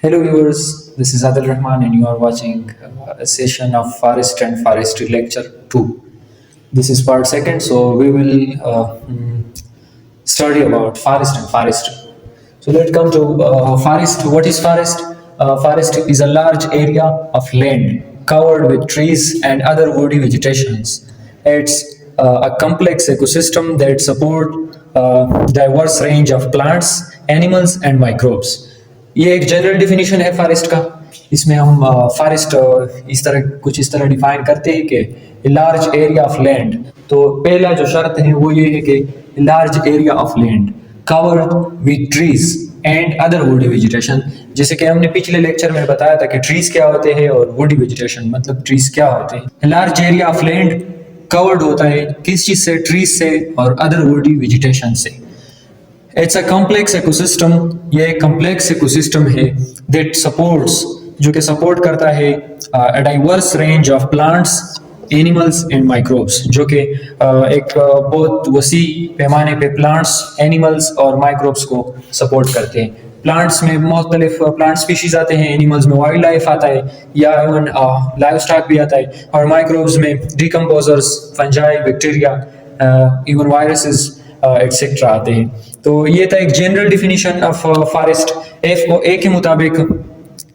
Hello viewers, this is Adil Rahman and you are watching a session of Forest and Forestry Lecture 2. This is part second, so we will study about forest and forestry. So let's come to forest. What is forest? Forest is a large area of land covered with trees and other woody vegetations. It's a complex ecosystem that support diverse range of plants, animals and microbes. ये एक general definition है forest का। इसमें हम forest इस तरह define करते हैं कि लार्ज एरिया ऑफ लैंड। तो पहला जो शर्त है वो ये है कि large area of land covered with trees and other woody vegetation. जैसे कि हमने पिछले लेक्चर में बताया था कि ट्रीज क्या होते हैं और वुडी वेजिटेशन मतलब ट्रीज क्या होते हैं। Large area of land covered होता है किस चीज से? ट्रीज से और अदर वुडी वेजिटेशन से। It's a complex ecosystem. ये कॉम्प्लेक्स इकोसिस्टम है दैट सपोर्ट्स, जो कि सपोर्ट करता है a diverse range of plants, animals and microbes, जो कि एक बहुत वसी पैमाने पे प्लांट्स, एनिमल्स और माइक्रोब्स को सपोर्ट करते हैं। प्लांट्स में मुख्तलिफ प्लांट स्पीशीज आते हैं, एनिमल्स में वाइल्ड लाइफ आता है या इवन लाइव स्टॉक भी आता है, और माइक्रोब्स में decomposers, fungi, bacteria, even viruses etcetera आते हैं। तो ये था एक general definition of forest. FAO के मुताबिक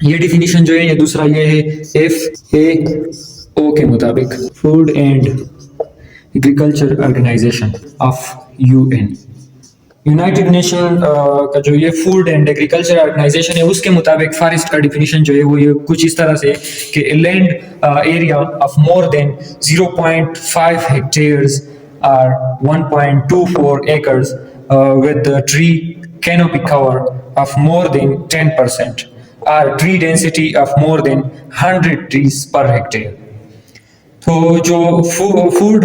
ये डिफिनीशन जो है, ये दूसरा ये है FAO के मुताबिक, food and agriculture organization of UN, united nation का जो ये फूड एंड एग्रीकल्चर ऑर्गेनाइजेशन है, उसके मुताबिक फॉरेस्ट का डिफिनीशन जो है वो ये कुछ इस तरह से कि land area of more than 0.5 hectares or 1.24 acres with the tree canopy cover of more than 10% or tree density of more than 100 trees per hectare. तो जो फूड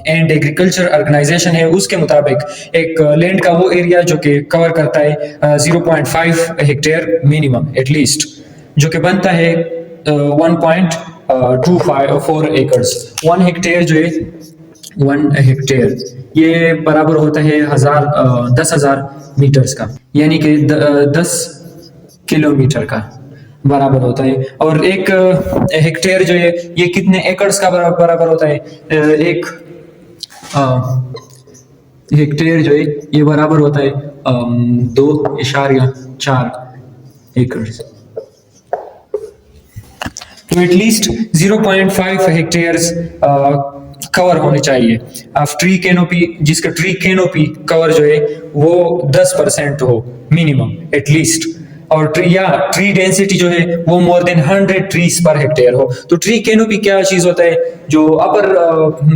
एंड एग्रीकल्चर ऑर्गेनाइजेशन है उसके मुताबिक एक लैंड का वो एरिया जो कि कवर करता है 0.5 हेक्टेयर मिनिमम एटलीस्ट, जो कि बनता है 1.24 एकर्स। 1 हेक्टेयर जो है 1 हेक्टेयर ये बराबर होता है 10,000 मीटर्स का, यानी कि 10 किलोमीटर का बराबर होता है। और एक हेक्टेयर जो है ये कितने एकड़्स का बराबर होता है? एक हेक्टेयर जो है ये बराबर होता है 2.4 एकड़। तो एटलीस्ट 0.5 हेक्टेयर्स कवर होने चाहिए ऑफ ट्री कैनोपी, जिसका ट्री कैनोपी कवर जो है वो 10% हो मिनिमम एटलीस्ट, और ट्री डेंसिटी जो है वो more than 100 trees per hectare हो। तो ट्री कैनोपी क्या चीज होता है? जो upper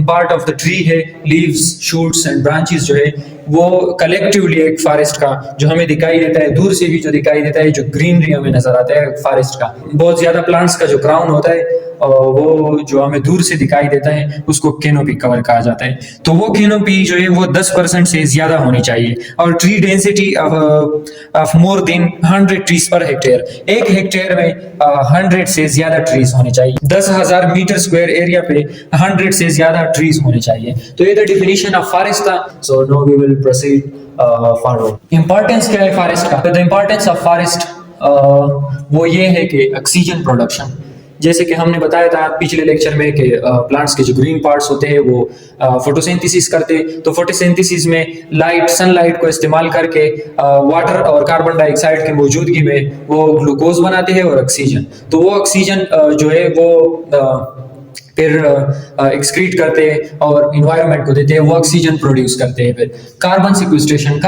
part of the tree है, लीव्स, शूट्स एंड ब्रांचेस जो है वो कलेक्टिवली एक फॉरेस्ट का जो हमें दिखाई देता है, दूर से भी जो दिखाई देता है, जो ग्रीनरी हमें नजर आता है फॉरेस्ट का, बहुत ज्यादा प्लांट्स का जो क्राउन होता है वो जो हमें दूर से दिखाई देता है उसको कैनोपी कवर कहा जाता है। तो वो कैनोपी जो है वो 10% से ज्यादा होनी चाहिए, और tree density of more than 100 trees per hectare, एक हेक्टेयर में 100 से ज्यादा ट्रीज होने चाहिए। 10,000 मीटर स्क्वायर एरिया पे 100 से ज्यादा ट्रीज होने चाहिए। तो ये द डिफिनीशन ऑफ फॉरेस्ट था। So no we will proceed forward. Importance क्या है फॉरेस्ट का? द इंपॉर्टेंस ऑफ फॉरेस्ट वो ये है कि ऑक्सीजन प्रोडक्शन, जैसे कि हमने बताया था पिछले लेक्चर में कि प्लांट्स के जो ग्रीन पार्ट्स होते हैं वो फोटोसिंथेसिस करते हैं। तो फोटोसिंथेसिस में सनलाइट को इस्तेमाल करके वाटर और कार्बन डाइऑक्साइड की मौजूदगी में वो ग्लूकोज बनाते हैं और ऑक्सीजन। तो वो ऑक्सीजन जो है वो फिर एक्सक्रीट करते हैं और इन्वायरमेंट को देते हैं, वो ऑक्सीजन प्रोड्यूस करते हैं। फिर कार्बन सिक्वेस्ट्रेशन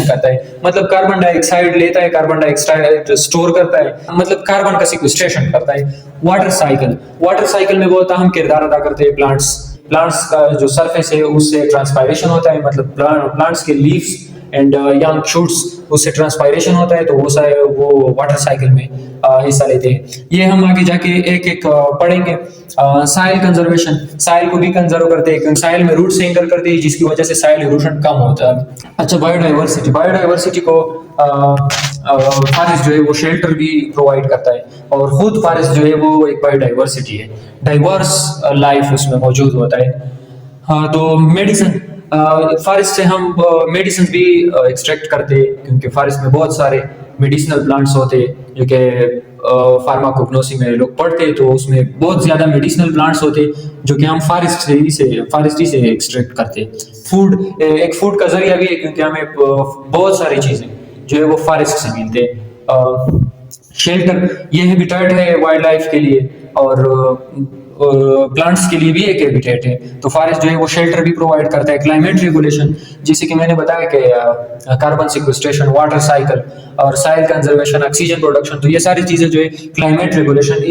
करता है, मतलब कार्बन डाइऑक्साइड लेता है, कार्बन डाइऑक्साइड स्टोर करता है, मतलब कार्बन का सिक्वेस्ट्रेशन करता है। वाटर साइकिल में बहुत अहम किरदार अदा करते हैं प्लांट्स का जो सरफेस है उससे ट्रांसपायरेशन होता है, मतलब प्लांट्स के लीव्स एंड यंग शूट्स उससे ट्रांसपायरेशन होता है, तो वो वाटर साइकिल में हिस्सा लेते हैं। ये हम आगे जाके एक एक पढ़ेंगे। साइल कंजर्वेशन, साइल को भी कंजर्व करते हैं, साइल में रूट्स एंकर करते हैं जिसकी वजह से साइल इरोशन कम होता है। अच्छा, बायोडाइवर्सिटी को फॉरेस्ट जो है वो शेल्टर भी प्रोवाइड करता है, और खुद फॉरेस्ट जो है वो एक बायोडाइवर्सिटी है, डाइवर्स लाइफ उसमें मौजूद होता है। हाँ, तो मेडिसिन फॉरेस्ट से हम मेडिसिन भी एक्सट्रैक्ट करते हैं, क्योंकि फॉरेस्ट में बहुत सारे मेडिसिनल प्लांट्स होते हैं जो कि फार्माकोग्नोसी में लोग पढ़ते हैं, तो उसमें बहुत ज्यादा मेडिसिनल प्लांट्स होते हैं जो कि हम फॉरेस्ट ही से एक्सट्रैक्ट करते हैं। फूड एक फूड का जरिया भी है, क्योंकि हमें बहुत सारी चीजें जो है वो फॉरेस्ट से मिलते हैं। शेल्टर ये हैबिटेट है वाइल्ड लाइफ के लिए, और प्लांट्स के लिए भी एक हैबिटेट है। तो फॉरेस्ट जो है वो शेल्टर भी प्रोवाइड करता है। क्लाइमेट रेगुलेशन, जैसे कि मैंने बताया कि कार्बन सिक्वेस्ट्रेशन, वाटर साइकिल और सॉइल कंजर्वेशन, ऑक्सीजन प्रोडक्शन, तो ये सारी चीजें जो है क्लाइमेट रेगुलेशन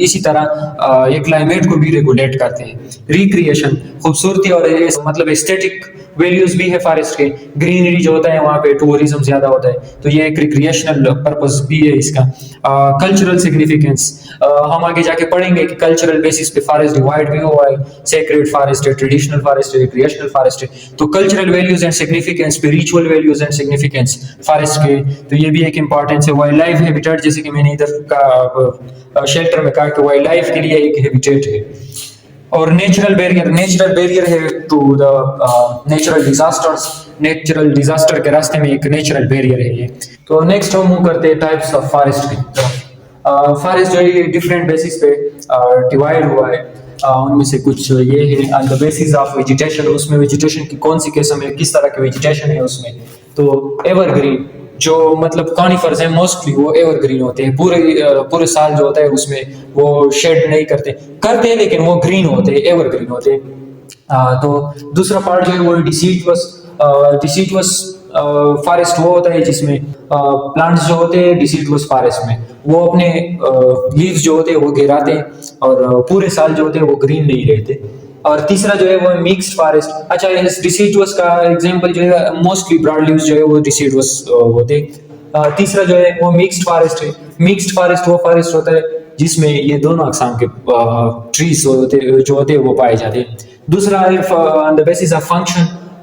इसी तरह ये क्लाइमेट को भी रेगुलेट करते हैं। रिक्रिएशन, खूबसूरती और मतलब एस्थेटिक वैल्यूज भी है फॉरेस्ट के। ग्रीनरी जो होता है वहाँ पे टूरिज्म ज्यादा होता है, तो ये एक रिक्रिएशनल पर्पस भी है इसका। कल्चरल सिग्निफिकेंस, हम आगे जाके पढ़ेंगे कि कल्चरल बेसिस पे फॉरेस्ट डिवाइड भी हुआ है, सेक्रेड फॉरेस्ट है, ट्रेडिशनल फॉरेस्ट है, रिक्रिएशनल फॉरेस्ट है। तो cultural values and significance, spiritual values and significance forest के, तो ये भी एक इंपॉर्टेंस है। वाइल्ड लाइफ हैबिटेट, जैसे कि मैंने इधर का शेल्टर में कहा कि वाइल्ड लाइफ के लिए एक हैबिटेट है। और नेचुरल बैरियर है टू द नेचुरल डिजास्टर के रास्ते में एक नेचुरल बैरियर है ये। तो नेक्स्ट हम मूव करते हैं टाइप्स ऑफ फॉरेस्ट की तरफ। फॉरेस्ट जो है डिफरेंट बेसिस पे डिवाइड हुआ है। उनमें से कुछ ये है on the basis of vegetation, उसमें वेजिटेशन की कौन सी किस्म है, किस तरह की वेजिटेशन है उसमें। तो एवरग्रीन, जो मतलब कॉनिफर्स है मोस्टली वो एवरग्रीन होते हैं, पूरे साल जो होता है उसमें वो शेड नहीं करते लेकिन वो ग्रीन होते हैं, एवरग्रीन होते हैं। तो दूसरा पार्ट जो है वो डिसीडुअस फॉरेस्ट वो होता है जिसमें प्लांट्स जो होते हैं डिसीडुअस फॉरेस्ट में वो अपने लीव्स जो होते हैं वो गिराते हैं और पूरे साल जो होते हैं वो ग्रीन नहीं रहते। और तीसरा जो है वो मिक्स्ड फॉरेस्ट। अच्छा, इस डिसीडुअस का एग्जांपल जो है मोस्टली ब्रॉड लीव्स जो है वो डिसीडुअस होते हैं। तीसरा जो है वो मिक्स्ड फॉरेस्ट है। मिक्स्ड फॉरेस्ट वो फॉरेस्ट होता है जिसमें ये दोनों अक़साम के ट्रीज जो होते हैं वो पाए जाते हैं। दूसरा है on the basis of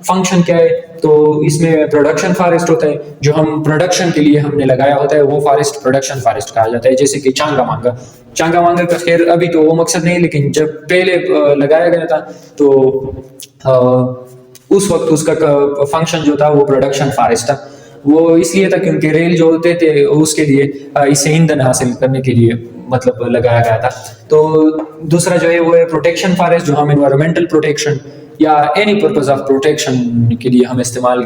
function क्या है, तो इसमें प्रोडक्शन फॉरेस्ट होता है, जो हम प्रोडक्शन के लिए हमने लगाया होता है वो फॉरेस्ट प्रोडक्शन फॉरेस्ट कहा जाता है। जैसे कि चांगा मांगा का खैर अभी तो वो मकसद नहीं, लेकिन जब पहले लगाया गया था तो उस वक्त उसका फंक्शन जो था वो प्रोडक्शन फॉरेस्ट था। वो इसलिए था क्योंकि रेल जो होते थे उसके लिए इससे ईंधन हासिल करने के लिए मतलब लगाया गया था। तो दूसरा जो है वो है प्रोटेक्शन फॉरेस्ट, जो हम एनवायरमेंटल प्रोटेक्शन या एनी पर्पस ऑफ प्रोटेक्शन के लिए हम इस्तेमाल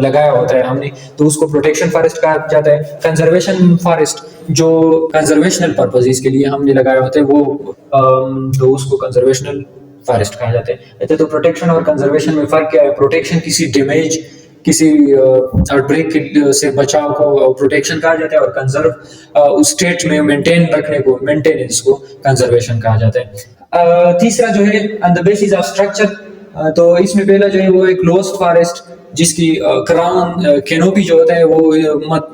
लगाया होता है हमने, तो उसको प्रोटेक्शन फॉरेस्ट कहा जाता है। कंजर्वेशन फॉरेस्ट, जो कंजर्वेशनल पर्पस के लिए हमने लगाया होता है वो तो उसको कंजर्वेशनल फॉरेस्ट कहा जाता है। अच्छा, तो प्रोटेक्शन और कंजर्वेशन में फर्क क्या है? प्रोटेक्शन किसी डैमेज, किसी आउटब्रेक से बचाव को प्रोटेक्शन कहा जाता है, और कंजर्व उस स्टेट में मेंटेन रखने को मेंटेनेंस को कंजर्वेशन कहा जाता है। तीसरा जो है on the basis of structure, तो इसमें पहला जो है वो एक क्लोज्ड फॉरेस्ट जिसकी क्राउन कैनोपी जो होता है वो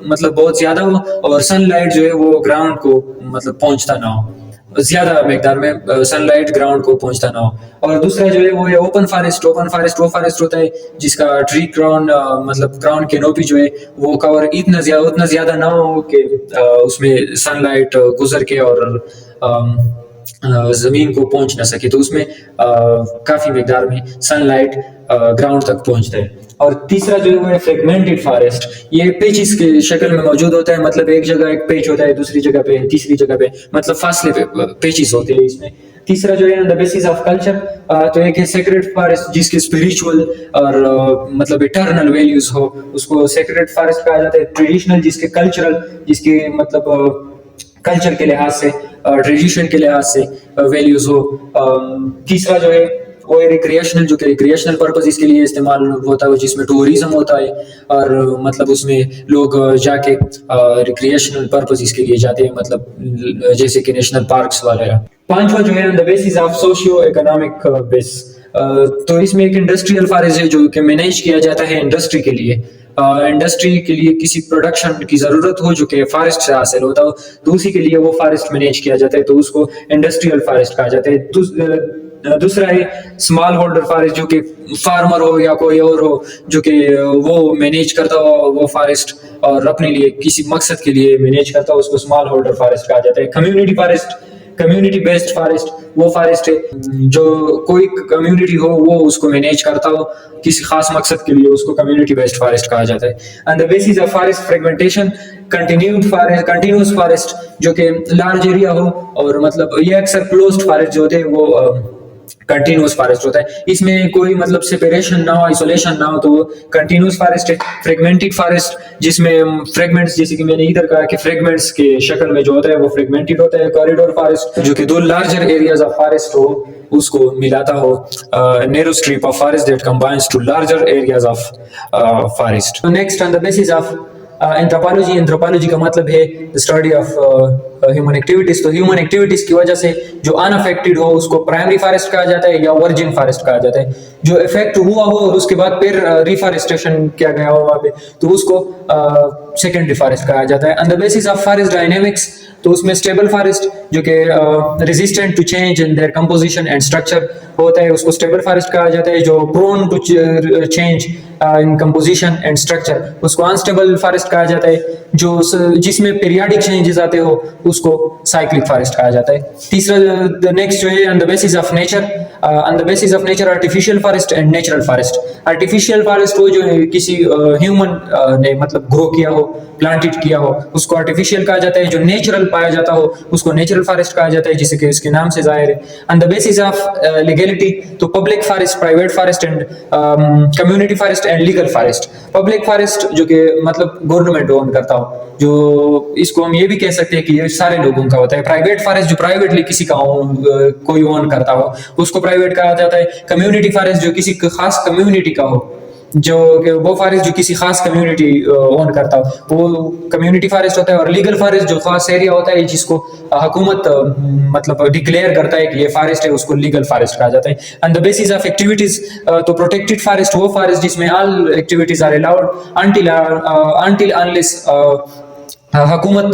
मतलब बहुत ज्यादा हो और सनलाइट जो है वो ग्राउंड को मतलब पहुंचता ना हो, ज्यादा मिकदार में सनलाइट ग्राउंड को पहुंचता ना हो। और दूसरा जो है वो है ओपन फॉरेस्ट वो फॉरेस्ट होता है जिसका ट्री क्राउन मतलब क्राउन कैनोपी जो है वो कवर उतना ज्यादा ना हो कि उसमें सनलाइट गुजर के और जमीन को पहुंच ना सके, तो उसमें काफी मिकदार में सनलाइट ग्राउंड तक पहुंचता है। और तीसरा जो है फ्रेगमेंटेड फॉरेस्ट, ये पेचेस की शक्ल में मौजूद होता है, मतलब एक जगह एक पेच होता है, दूसरी जगह पे तीसरी जगह पे मतलब फासले पे पेचेस होते हैं इसमें। तीसरा जो है on the basis of culture, तो एक है सेक्रेड फॉरेस्ट जिसके स्पिरिचुअल और मतलब इटर्नल वैल्यूज हो, उसको सेक्रेड फॉरेस्ट कहा जाता है। ट्रेडिशनल जिसके कल्चरल, जिसके मतलब कल्चर के लिहाज से ट्रेडिशन के लिहाज से वैल्यूज हो। तीसरा जो है वो रिक्रिएशनल, जो कि रिक्रिएशनल पर्पस इसके लिए इस्तेमाल होता है, जिसमें टूरिज्म होता है और मतलब उसमें लोग जाके रिक्रिएशनल पर्पस इसके लिए जाते हैं, मतलब जैसे कि नेशनल पार्क्स वगैरह। पांचवा जो है on the basis of socio economic base, तो इसमें एक इंडस्ट्रियल फॉरेस्ट है जो कि मैनेज किया जाता है इंडस्ट्री के लिए। इंडस्ट्री के लिए किसी प्रोडक्शन की जरूरत हो जो कि फॉरेस्ट से हासिल होता हो, तो उसी के लिए वो फॉरेस्ट मैनेज किया जाता है, तो उसको इंडस्ट्रियल फॉरेस्ट कहा जाता है। दूसरा है स्मॉल होल्डर फॉरेस्ट, जो कि फार्मर हो या कोई और हो जो कि वो मैनेज करता हो वो फॉरेस्ट और अपने लिए किसी मकसद के लिए मैनेज करता हो, उसको स्मॉल होल्डर फॉरेस्ट कहा जाता है। Community forest, community based forest वो फॉरेस्ट है जो कोई कम्युनिटी हो वो उसको मैनेज करता हो किसी खास मकसद के लिए, उसको कम्युनिटी बेस्ड फॉरेस्ट कहा जाता है। And the basis of forest fragmentation, continuous forest जो कि लार्ज एरिया हो, और मतलब ये अक्सर क्लोज्ड फॉरेस्ट जो होते हैं वो कंटिन्यूस फॉरेस्ट होता है, इसमें कोई मतलब सेपरेशन ना हो, आइसोलेशन ना हो, तो वो कंटिन्यूस फॉरेस्ट है। फ्रेगमेंटेड फॉरेस्ट जिसमें फ्रेगमेंट्स, जैसे कि मैंने इधर कहा कि फ्रेगमेंट्स के शक्ल में जो होता है वो फ्रेगमेंटेड होता है। कॉरिडोर फॉरेस्ट जो कि दो लार्जर एरियाज ऑफ फॉरेस्ट हो उसको मिलाता हो, narrow strip of forest that combines to larger areas of forest. Next on the basis of anthropology का मतलब है स्टडी ऑफ ह्यूमन एक्टिविटीज। तो ह्यूमन एक्टिविटीज की वजह से जो अनअफेक्टेड हो उसको प्राइमरी फॉरेस्ट कहा जाता है या वर्जिन फॉरेस्ट कहा जाता है। जो इफेक्ट हुआ हो और उसके बाद फिर रिफॉरेस्टेशन किया गया हो वहां पे, तो उसको सेकेंडरी फॉरेस्ट कहा जाता है। On the basis of forest dynamics, तो उसमें स्टेबल फॉरेस्ट जो कि resistant to change in their composition and structure होता है उसको स्टेबल फॉरेस्ट कहा जाता है। जो prone to change in composition and structure उसको अनस्टेबल फॉरेस्ट कहा जाता है। जो जिसमें पीरियाडिक चेंजेस आते हो उसको साइक्लिक फॉरेस्ट कहा जाता है। तीसरा नेक्स्ट जो है on the basis of nature, on the basis of nature artificial forest and natural forest. Artificial forest वो जो किसी ह्यूमन ने मतलब ग्रो किया हो, प्लांटेड किया हो, उसको आर्टिफिशियल कहा जाता है। जो नेचुरल पाया जाता हो उसको नेचुरल फॉरेस्ट कहा जाता है, जिसे कि इसके नाम से जाहिर है। On the basis of legality, तो public forest, private forest and community forest and legal forest. Public forest जो कि मतलब गवर्नमेंट ओन करता हो, जो इसको हम ये भी कह सकते हैं कि ये सारे लोगों का होता है। प्राइवेट फॉरेस्ट जो प्राइवेटली किसी का कोई ओन करता हो उसको प्राइवेट कहा जाता है। कम्युनिटी फॉरेस्ट जो किसी खास कम्युनिटी का हो, जो वो फॉरेस्ट जो किसी खास कम्युनिटी ओन करता हो वो कम्युनिटी फॉरेस्ट होता है। और लीगल फॉरेस्ट जो खास एरिया होता है जिसको हुकूमत मतलब डिक्लेयर करता है कि ये फॉरेस्ट है उसको लीगल फॉरेस्ट कहा जाता है। On the basis of activities, तो प्रोटेक्टेड फॉरेस्ट वो फॉरेस्ट जिसमें all activities are allowed until unless हुकूमत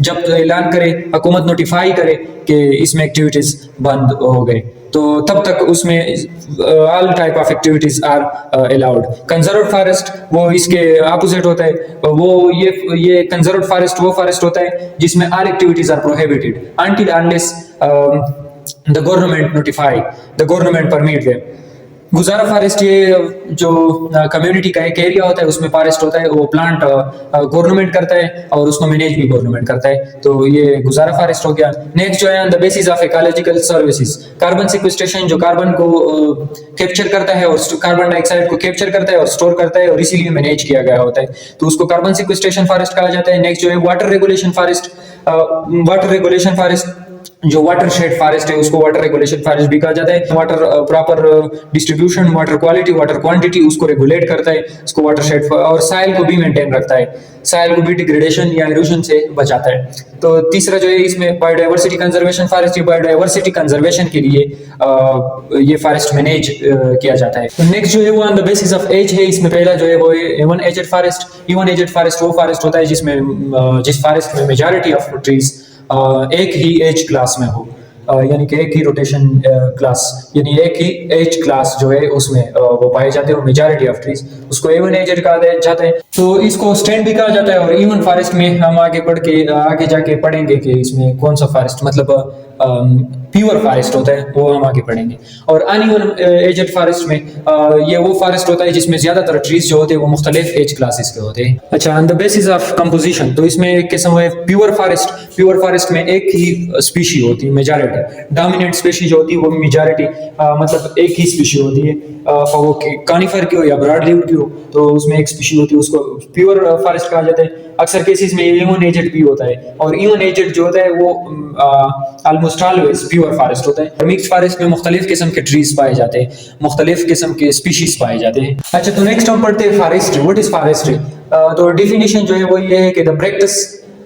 जब ऐलान करे, हुकूमत नोटिफाई करे कि इसमें एक्टिविटीज बंद हो गए, तो तब तक उसमें all type of activities are allowed. Conserved forest वो इसके अपोजिट होता है। वो ये कंजर्व्ड फॉरेस्ट वो फॉरेस्ट होता है जिसमें all activities are prohibited until unless the government notify, the government permit them. गुजारा फॉरेस्ट ये जो कम्युनिटी का एक एरिया होता है उसमें फॉरेस्ट होता है, वो प्लांट गवर्नमेंट करता है और उसको मैनेज भी गवर्नमेंट करता है, तो ये गुजारा फॉरेस्ट हो गया। नेक्स्ट जो है on the basis of ecological services, carbon sequestration जो कार्बन को कैप्चर करता है और कार्बन डाइऑक्साइड को कैप्चर करता है और स्टोर करता है और इसीलिए मैनेज किया गया होता है, तो उसको कार्बन सिक्वेस्ट्रेशन फॉरेस्ट कहा जाता है। नेक्स्ट जो है water regulation forest, water regulation forest जो वाटर शेड फॉरेस्ट है उसको वाटर रेगुलेशन फॉरेस्ट भी कहा जाता है। Water proper distribution, water quality, water quantity उसको रेगुलेट करता है, उसको वाटर शेड, और साइल को भी मेंटेन रखता है, साइल को भी डिग्रेडेशन या इरोजन से बचाता है। तो तीसरा जो है इसमें biodiversity conservation forest, biodiversity conservation के लिए ये फॉरेस्ट मैनेज किया जाता है। तो नेक्स्ट जो है वो on the basis of age है। इसमें पहला जो है वो even aged forest. Even aged forest वो फॉरेस्ट होता है जिसमें जिस फॉरेस्ट में मेजॉरिटी ऑफ ट्रीज एक ही एज क्लास में हो, यानी कि एक ही रोटेशन क्लास, यानी एक ही एज क्लास जो है उसमें वो पाए जाते हैं मेजॉरिटी ऑफ ट्रीज, उसको इवन एजेड कहा जाता है। तो इसको स्टैंड भी कहा जाता है। और इवन फॉरेस्ट में हम आगे जाके पढ़ेंगे कि इसमें कौन सा फॉरेस्ट मतलब प्योर फॉरेस्ट होता है, वो हम आगे पढ़ेंगे। और अनइवन एजेड फॉरेस्ट में ये वो फॉरेस्ट होता है जिसमें ज्यादातर ट्रीज जो होते हैं वो मुख्तलिफ एज क्लासेस के होते हैं। अच्छा, on the basis of composition, तो इसमें एक किस्म है प्योर फॉरेस्ट। प्योर फॉरेस्ट में एक ही स्पीशी होती है, मेजॉरिटी डोमिनेंट स्पीशी जो होती है वो मेजॉरिटी मतलब एक ही स्पीशी होती है, वो कानिफर की हो या ब्रॉड लीव्ड की हो, तो उसमें एक स्पीशी होती है, उसको प्योर फॉरेस्ट कहा जाता है। अक्सर केसेस में इवन एजेड भी होता है, और इवन एजेड जो होता है वो ऑलमोस्ट ऑलवेज प्योर फॉरेस्ट होता है। मिक्स्ड फॉरेस्ट में मुख्तलिफ किस्म के ट्रीज पाए जाते हैं, मुख्तलिफ किस्म के स्पीशीज पाए जाते हैं। अच्छा, तो नेक्स्ट हम पढ़ते हैं फॉरेस्ट्री। What is forestry? तो डेफिनेशन जो है वो ये है कि the practice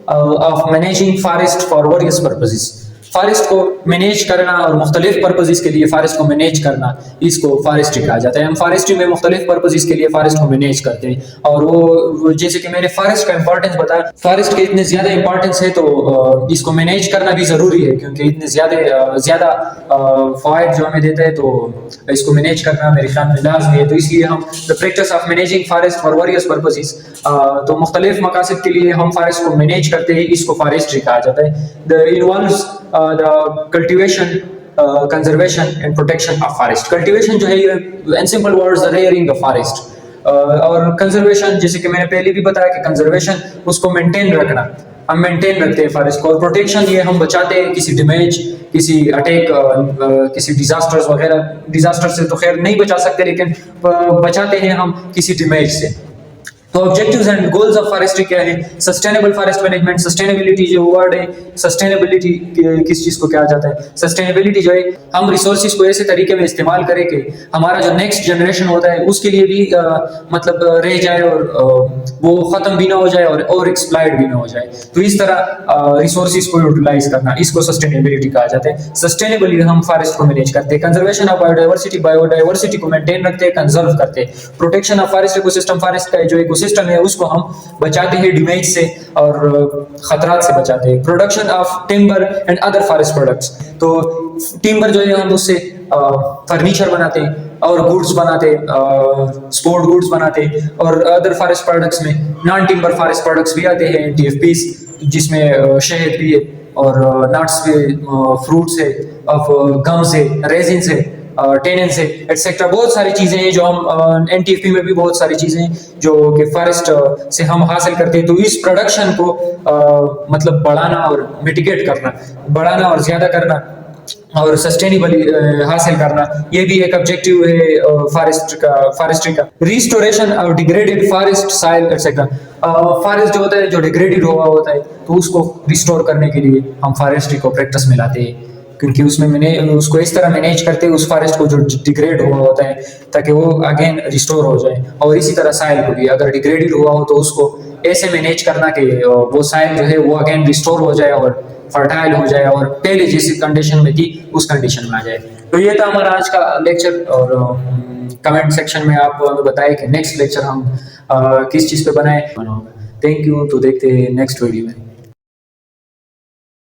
of managing forest for various purposes. Forest को मैनेज करना और मुख्तलिफ पर्पसेस के लिए फॉरेस्ट को मैनेज करना, इसको फॉरेस्ट्री कहा जाता है। हम फॉरेस्ट्री में मुख्तलिफ पर्पसेस के लिए फॉरेस्ट को मैनेज करते हैं। और वो जैसे कि मैंने फॉरेस्ट का इंपॉर्टेंस बताया, फॉरेस्ट के इतने ज्यादा इंपॉर्टेंस है तो इसको मैनेज करना भी जरूरी है, क्योंकि इतने ज्यादा फायदे जो हमें देता है, तो इसको मैनेज करना मेरे ख्याल में लाजमी है। तो इसलिए हम the practice of managing forest for various purposes, तो मुख्तलिफ मकासद के लिए हम फॉरेस्ट को मैनेज करते हैं, इसको फॉरेस्ट्री कहा जाता है। The involves the cultivation, conservation and protection of forest. Cultivation जो है ये in simple words the rearing of forest, और कंजर्वेशन जैसे कि मैंने पहले भी बताया कि कंजर्वेशन उसको मेंटेन रखना, हम मेंटेन रखते हैं फॉरेस्ट को। और प्रोटेक्शन ये हम बचाते हैं किसी डैमेज, किसी अटैक, किसी डिजास्टर्स वगैरह। डिजास्टर से तो खैर नहीं बचा सकते, लेकिन बचाते हैं हम किसी डैमेज से। तो objectives and goals of forestry क्या है? Sustainable forest management. सस्टेनेबिलिटी जो वर्ड है, सस्टेनेबिलिटी किस चीज को क्या जाता है? सस्टेनेबिलिटी जो है हम रिसोर्सेज को ऐसे तरीके में इस्तेमाल करें कि हमारा जो नेक्स्ट जनरेशन होता है उसके लिए भी मतलब रह जाए, और वो खत्म भी ना हो जाए और एक्सप्लॉइट भी ना हो जाए। तो इस तरह रिसोर्सेज को यूटिलाइज करना, इसको सस्टेनेबिलिटी कहा जाता है। सस्टेनेबली हम फॉरेस्ट को मैनेज करते हैं। कंजर्वेशन ऑफ बायोडाइवर्सिटी, बायोडाइवर्सिटी को मेंटेन रखते हैं, कंजर्व करते हैं। Protection of forest ecosystem, forest का जो सिस्टम है उसको हम बचाते हैं डैमेज से और खतरात से बचाते हैं। Production of timber and other forest products, तो टिम्बर जो है हम उससे फर्नीचर बनाते हैं और गुड्स बनाते हैं, स्पोर्ट गुड्स बनाते हैं। और अदर फॉरेस्ट प्रोडक्ट्स में नॉन टिम्बर फॉरेस्ट प्रोडक्ट्स भी आते हैं, TFPs, जिसमें शहद भी है और नट्स भी, फ्रूट्स है, गम से, रेजिन से, टेनन से, एटसेट्रा। बहुत सारी चीजें हैं जो हम NTFP में भी बहुत सारी चीजें हैं जो कि फॉरेस्ट से हम हासिल करते हैं। तो इस प्रोडक्शन को मतलब बढ़ाना और मिटिगेट करना, बढ़ाना और ज्यादा करना और सस्टेनेबली हासिल करना, ये भी एक ऑब्जेक्टिव है फॉरेस्ट्री का। Restoration of degraded forest, soil etcetera. Forest जो होता है, जो डिग्रेडेड हुआ होता है, तो उसको रिस्टोर करने के लिए हम फॉरेस्ट्री को प्रैक्टिस में लाते हैं, क्योंकि उसमें मैंने उसको इस तरह मैनेज करते हैं उस फॉरेस्ट को जो डिग्रेड हुआ होता है, ताकि वो अगेन रिस्टोर हो जाए। और इसी तरह साइल को भी अगर डिग्रेडेड हुआ हो तो उसको ऐसे मैनेज करना कि वो साइल जो है वो अगेन रिस्टोर हो जाए और फर्टाइल हो जाए और पहले जिस कंडीशन में थी उस कंडीशन में आ जाए। तो ये था हमारा आज का लेक्चर, और कमेंट सेक्शन में आप बताएं कि नेक्स्ट लेक्चर हम किस चीज़ पे बनाए। Thank you. तो देखते हैं नेक्स्ट वीडियो में।